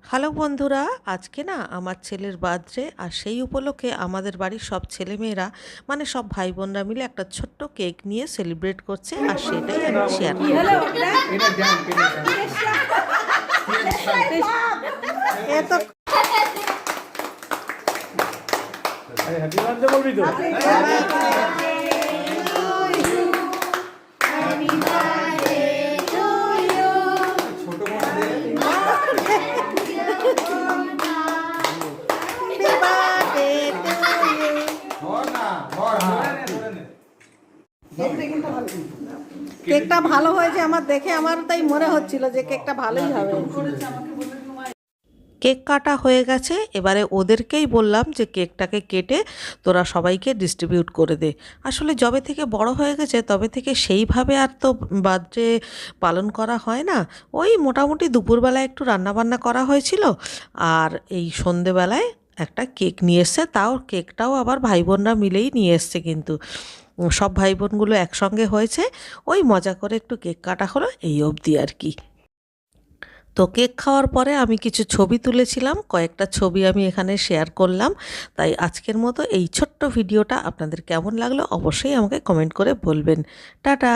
Hello বন্ধুরা, আজকে না আমার ছেলের বার্থডে, আর সেই উপলক্ষে আমাদের বাড়ির সব ছেলেমেয়েরা মানে সব ভাই বোনরা মিলে একটা ছোট্ট কেক নিয়ে সেলিব্রেট করছে, আর সেটাই আমি শেয়ার করব। এত হ্যাপি বার্থডে বলবি তো? কেকটা ভালো হয়েছে আমার দেখে, আমার তাই মনে হচ্ছিল যে কেকটা ভালোই হবে। কেক কাটা হয়ে গেছে, এবারে ওদেরকেই বললাম যে কেকটাকে কেটে তোরা সবাইকে ডিস্ট্রিবিউট করে দে। আসলে যবে থেকে বড় হয়ে গেছে তবে থেকে সেইভাবে আর তো বার্থডে পালন করা হয় না। ওই মোটামুটি দুপুরবেলায় একটু রান্নাবান্না করা হয়েছিল, আর এই সন্ধেবেলায় একটা কেক নিয়ে এসছে, তাও কেকটাও আবার ভাই বোনরা মিলেই নিয়ে এসছে, কিন্তু সব ভাই বোনগুলো একসঙ্গে হয়েছে। ওই মজা করে একটু কেক কাটা হলো, এই অবধি আর কি। তো কেক খাওয়ার পরে আমি কিছু ছবি তুলেছিলাম, কয়েকটা ছবি আমি এখানে শেয়ার করলাম। তাই আজকের মতো এই ছোট্ট ভিডিওটা আপনাদের কেমন লাগলো অবশ্যই আমাকে কমেন্ট করে বলবেন। টাটা।